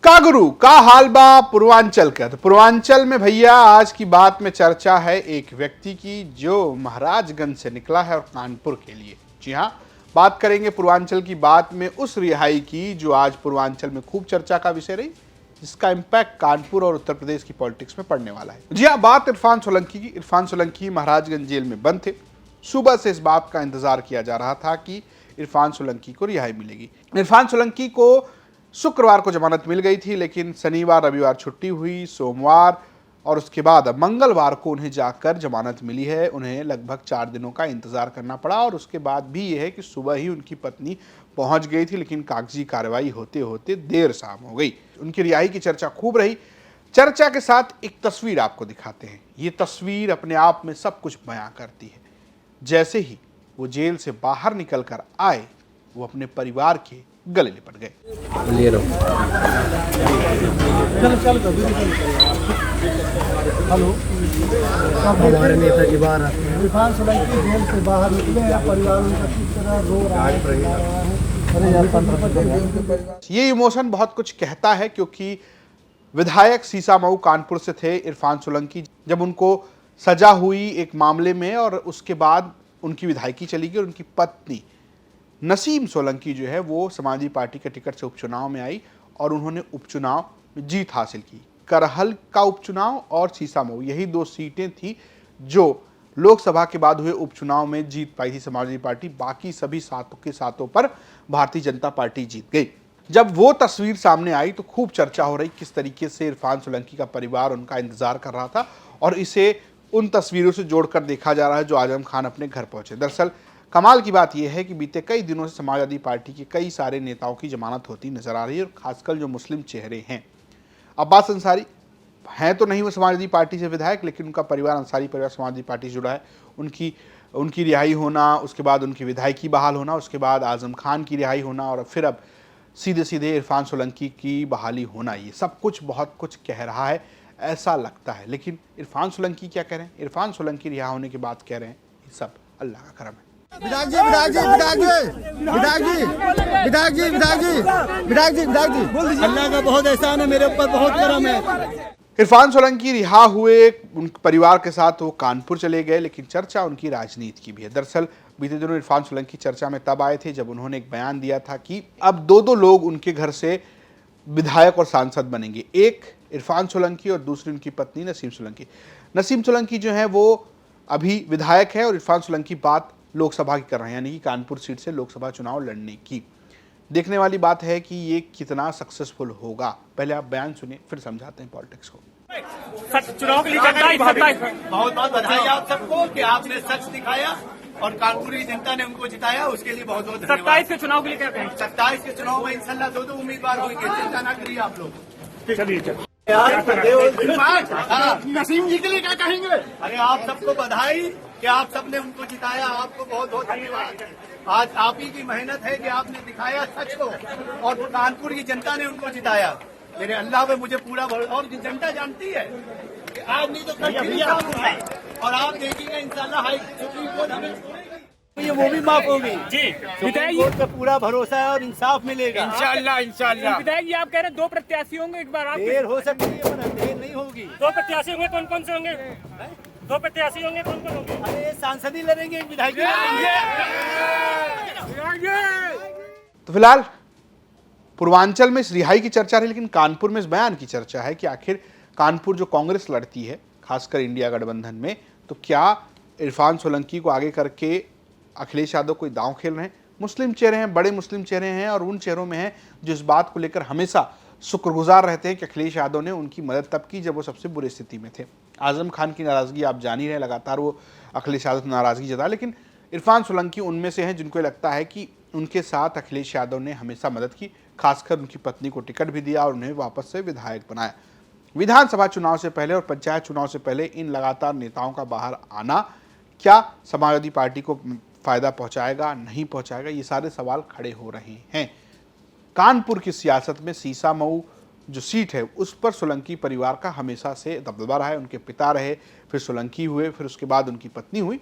कागरू का हाल बा पूर्वांचल का। तो पूर्वांचल में भैया आज की बात में चर्चा है एक व्यक्ति की जो महाराजगंज से निकला है और कानपुर के लिए। जी हाँ, बात करेंगे पूर्वांचल की बात में उस रिहाई की जो आज पूर्वांचल में खूब चर्चा का विषय रही, जिसका इंपैक्ट कानपुर और उत्तर प्रदेश की पॉलिटिक्स में पड़ने वाला है। जी हाँ, बात इरफान सोलंकी की। इरफान सोलंकी महाराजगंज जेल में बंद थे। सुबह से इस बात का इंतजार किया जा रहा था कि इरफान सोलंकी को रिहाई मिलेगी। इरफान सोलंकी को शुक्रवार को जमानत मिल गई थी, लेकिन शनिवार रविवार छुट्टी हुई, सोमवार और उसके बाद अब मंगलवार को उन्हें जाकर जमानत मिली है। उन्हें लगभग 4 दिनों का इंतजार करना पड़ा और उसके बाद भी यह है कि सुबह ही उनकी पत्नी पहुंच गई थी, लेकिन कागजी कार्रवाई होते होते देर शाम हो गई। उनकी रिहाई की चर्चा खूब रही। चर्चा के साथ एक तस्वीर आपको दिखाते हैं। ये तस्वीर अपने आप में सब कुछ बयां करती है। जैसे ही वो जेल से बाहर निकल कर आए, वो अपने परिवार के गले लिपट गए। हेलो, हमारे नेताजी बाहर आते हैं। इरफान सोलंकी जेल से बाहर निकले हैं, परिवार उनका किस तरह रो रहा है। ये इमोशन बहुत कुछ कहता है, क्योंकि विधायक सीसामऊ कानपुर से थे इरफान सोलंकी। जब उनको सजा हुई एक मामले में और उसके बाद उनकी विधायकी चली गई, उनकी पत्नी नसीम सोलंकी जो है वो समाजवादी पार्टी के टिकट से उपचुनाव में आई और उन्होंने उपचुनाव में जीत हासिल की। करहल का उपचुनाव और सीसामऊ, यही 2 सीटें थी जो लोकसभा के बाद हुए उपचुनाव में जीत पाई थी समाजवादी पार्टी। बाकी सभी सातों के सातों पर भारतीय जनता पार्टी जीत गई। जब वो तस्वीर सामने आई तो खूब चर्चा हो रही किस तरीके से इरफान सोलंकी का परिवार उनका इंतजार कर रहा था, और इसे उन तस्वीरों से जोड़कर देखा जा रहा है जो आजम खान अपने घर पहुंचे। दरअसल कमाल की बात यह है कि बीते कई दिनों से समाजवादी पार्टी के कई सारे नेताओं की जमानत होती नजर आ रही है, और खासकर जो मुस्लिम चेहरे हैं। अब्बास अंसारी हैं तो नहीं वो समाजवादी पार्टी से विधायक, लेकिन उनका परिवार अंसारी परिवार समाजवादी पार्टी से जुड़ा है। उनकी रिहाई होना, उसके बाद उनकी विधायकी बहाल होना, उसके बाद आजम खान की रिहाई होना, और फिर अब सीधे सीधे इरफान सोलंकी की बहाली होना, ये सब कुछ बहुत कुछ कह रहा है ऐसा लगता है। लेकिन इरफान सोलंकी क्या कह रहे हैं? इरफान सोलंकी रिहा होने के बाद कह रहे हैं ये सब अल्लाह का करम है। विधायक जी, विधायक जी, विधायक जी, विधायक जी, विधायक जी, विधायक जी, विधायक जी, विधायक जी, अल्लाह का बहुत एहसान है, मेरे ऊपर बहुत करम है। इरफान सोलंकी रिहा हुए, उन परिवार के साथ वो कानपुर चले गए, लेकिन चर्चा उनकी राजनीति की भी है। दरअसल बीते दिनों इरफान सोलंकी चर्चा में तब आए थे जब उन्होंने एक बयान दिया था कि अब 2 लोग उनके घर से विधायक और सांसद बनेंगे। एक इरफान सोलंकी और दूसरी उनकी पत्नी नसीम सोलंकी। नसीम सोलंकी जो है वो अभी विधायक है और इरफान सोलंकी बात लोकसभा की कर रहे हैं, यानी कि कानपुर सीट से लोकसभा चुनाव लड़ने की। देखने वाली बात है कि ये कितना सक्सेसफुल होगा। पहले आप बयान सुनिए, फिर समझाते हैं पॉलिटिक्स को। चुनाव के लिए बहुत बहुत बधाई आप सबको कि आपने सच दिखाया और कानपुर की जनता ने उनको जिताया, उसके लिए बहुत बहुत 27 के चुनाव के लिए क्या कहें? 27 के चुनाव में इंशाल्लाह 2 उम्मीदवार होंगे, चिंता ना करिए आप लोग। चलिए नसीम जी के लिए क्या कहेंगे? अरे आप सबको बधाई कि आप सबने उनको जिताया, आपको बहुत बहुत धन्यवाद। आज आप ही की मेहनत है कि आपने दिखाया सच को और कानपुर की जनता ने उनको जिताया। मेरे अल्लाह पे मुझे पूरा भरोसा, और जनता जानती है कि आज नहीं तो कल फिर इंसाफ होगा, और आप देखिएगा इंशाल्लाह हाई सुप्रीम कोर्ट हमें ये वो भी माफ होगी जी। सुप्रीम कोर्ट पे पूरा भरोसा है और इंसाफ मिलेगा इंशाल्लाह इंशाल्लाह। विधायक जी, आप कह रहे हैं 2 प्रत्याशी होंगे, एक बार आप देर हो सकती है पर देर नहीं होगी। 2 प्रत्याशी होंगे, कौन कौन से होंगे? 2 प्रत्याशी होंगे, कौन कौन होंगे? अरे सांसद ही लड़ेंगे, एक विधायक ही लड़ेंगे। तो फिलहाल पूर्वांचल में इस रिहाई की चर्चा रही, लेकिन कानपुर में इस बयान की चर्चा है कि आखिर कानपुर जो कांग्रेस लड़ती है, खासकर इंडिया गठबंधन में, तो क्या इरफान सोलंकी को आगे करके अखिलेश यादव कोई दांव खेल रहे हैं? मुस्लिम चेहरे हैं, बड़े मुस्लिम चेहरे हैं, और उन चेहरों में हैं जो इस बात को लेकर हमेशा शुक्रगुजार रहते हैं कि अखिलेश यादव ने उनकी मदद तब की जब वो सबसे बुरी स्थिति में थे। आजम खान की नाराजगी आप जान ही रहे, लगातार वो अखिलेश यादव की नाराजगी जता, लेकिन इरफान सोलंकी उनमें से हैं जिनको लगता है कि उनके साथ अखिलेश यादव ने हमेशा मदद की, खासकर उनकी पत्नी को टिकट भी दिया और उन्हें वापस से विधायक बनाया। विधानसभा चुनाव से पहले और पंचायत चुनाव से पहले इन लगातार नेताओं का बाहर आना क्या समाजवादी पार्टी को फायदा पहुंचाएगा, नहीं पहुंचाएगा, ये सारे सवाल खड़े हो रहे हैं। कानपुर की सियासत में सीसामऊ जो सीट है उस पर सोलंकी परिवार का हमेशा से दबदबा रहा है। उनके पिता रहे, फिर सोलंकी हुए, फिर उसके बाद उनकी पत्नी हुई,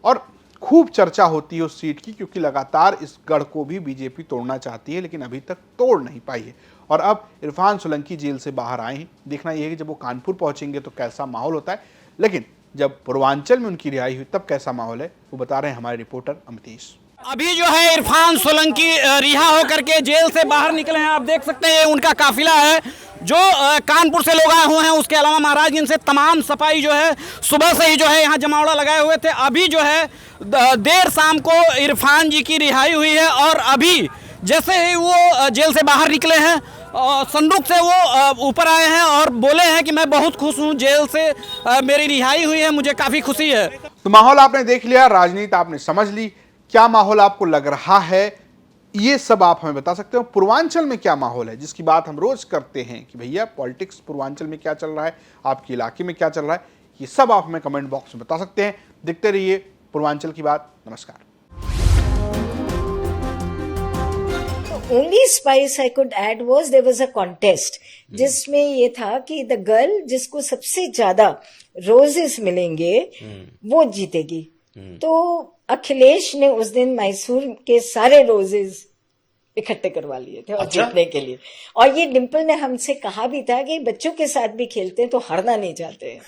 और खूब चर्चा होती है उस सीट की, क्योंकि लगातार इस गढ़ को भी बीजेपी तोड़ना चाहती है, लेकिन अभी तक तोड़ नहीं पाई है। और अब इरफान सोलंकी जेल से बाहर आए हैं। देखना यह है कि जब वो कानपुर पहुंचेंगे तो कैसा माहौल होता है, लेकिन जब पूर्वांचल में उनकी रिहाई हुई तब कैसा माहौल है वो बता रहे हैं हमारे रिपोर्टर अमितेश। अभी जो है इरफान सोलंकी रिहा होकर के जेल से बाहर निकले हैं। आप देख सकते हैं उनका काफिला है जो कानपुर से लोग आए हुए हैं। उसके अलावा महाराजगंज से तमाम सफाई जो है सुबह से ही जो है यहाँ जमावड़ा लगाए हुए थे। अभी जो है देर शाम को इरफान जी की रिहाई हुई है और अभी जैसे ही वो जेल से बाहर निकले हैं संदूक से वो ऊपर आए हैं और बोले हैं कि मैं बहुत खुश हूँ, जेल से मेरी रिहाई हुई है, मुझे काफ़ी खुशी है। तो माहौल आपने देख लिया, राजनीति आपने समझ ली। क्या माहौल आपको लग रहा है ये सब आप हमें बता सकते हो। पूर्वांचल में क्या माहौल है, जिसकी बात हम रोज करते हैं कि भैया पॉलिटिक्स पूर्वांचल में क्या चल रहा है, आपके इलाके में क्या चल रहा है, ये सब आप हमें कमेंट बॉक्स में बता सकते हैं। देखते रहिए पूर्वांचल की बात। नमस्कार। Only spice I could add was there was a contest जिसमें ये था कि the girl जिसको सबसे ज्यादा रोजेस मिलेंगे वो जीतेगी। तो अखिलेश ने उस दिन मैसूर के सारे रोजेस इकट्ठे करवा लिए थे और जीतने के लिए। और ये डिम्पल ने हमसे कहा भी था कि बच्चों के साथ भी खेलते हैं तो हारना नहीं चाहते हैं,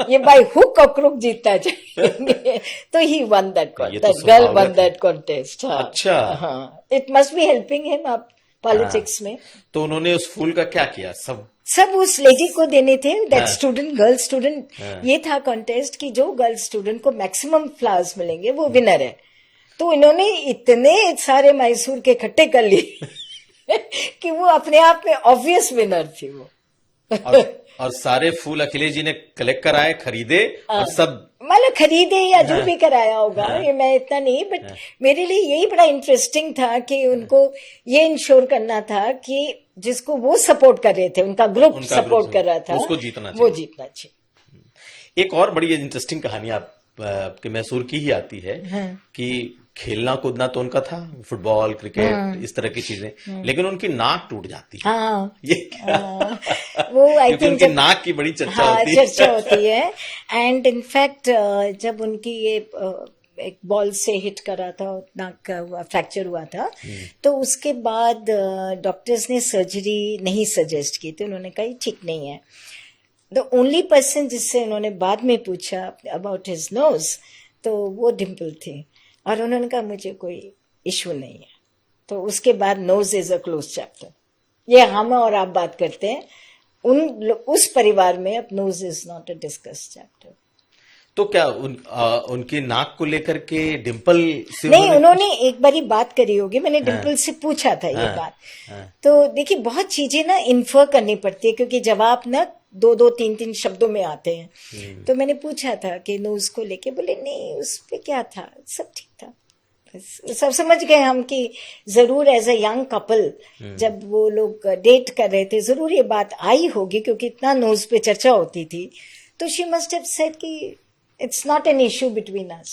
ये बाय हुक और क्रुक जीतना चाहिए। तो ही won that contest, girl won that contest. अच्छा, हाँ, it must be helping him up politics में। तो उन्होंने उस फूल का क्या किया? सब उस लेडी को देने थे, दैट स्टूडेंट, गर्ल स्टूडेंट। ये था कॉन्टेस्ट कि जो गर्ल स्टूडेंट को मैक्सिमम फ्लावर्स मिलेंगे वो विनर है। तो इन्होंने इतने सारे मैसूर के इकट्ठे कर लिए कि वो अपने आप में ऑब्वियस विनर थी वो। और सारे फूल अखिलेश जी ने कलेक्ट कराए, खरीदे और सब मतलब खरीदे या जो भी कराया होगा, ये मैं इतना नहीं, बट मेरे लिए यही बड़ा इंटरेस्टिंग था कि उनको ये इंश्योर करना था कि जिसको वो सपोर्ट कर रहे थे, उनका ग्रुप सपोर्ट कर रहा था, उसको जीतना चाहिए, वो जीतना चाहिए। एक और बड़ी इंटरेस्टिंग कहानी आपके मैसूर की ही आती है कि खेलना कूदना तो उनका था, फुटबॉल, क्रिकेट, इस तरह की चीजें, लेकिन उनकी नाक टूट जाती है। हाँ, ये क्या? वो आई थिंक उनकी नाक की बड़ी चर्चा होती है। चर्चा होती है। एंड इनफैक्ट जब उनकी ये एक बॉल से हिट करा था, नाक का फ्रैक्चर हुआ था, तो उसके बाद डॉक्टर्स ने सर्जरी नहीं सजेस्ट की थी। उन्होंने कहा ठीक नहीं है। द ओनली पर्सन जिससे उन्होंने बाद में पूछा अबाउट हिज नोज, तो वो डिम्पल थी और उन्होंने कहा मुझे कोई इश्यू नहीं है। तो उसके बाद nose is a close chapter. ये हम और आप बात करते हैं, उस परिवार में अब nose is not a discuss chapter. तो क्या उनकी नाक को लेकर के डिम्पल से नहीं, उन्होंने एक बारी बात करी होगी, मैंने डिम्पल से पूछा था ये बात। तो देखिए बहुत चीजें ना इन्फर करनी पड़ती है, क्योंकि जवाब ना 2-2, 3-3 शब्दों में आते हैं। तो मैंने पूछा था कि नोज को लेके, बोले नहीं उस पे क्या था, सब ठीक था। सब समझ गए हम कि जरूर एज अ यंग कपल जब वो लोग डेट कर रहे थे जरूर ये बात आई होगी, क्योंकि इतना नोज पे चर्चा होती थी। तो शी मस्ट हैव सेड कि it's not an issue between us.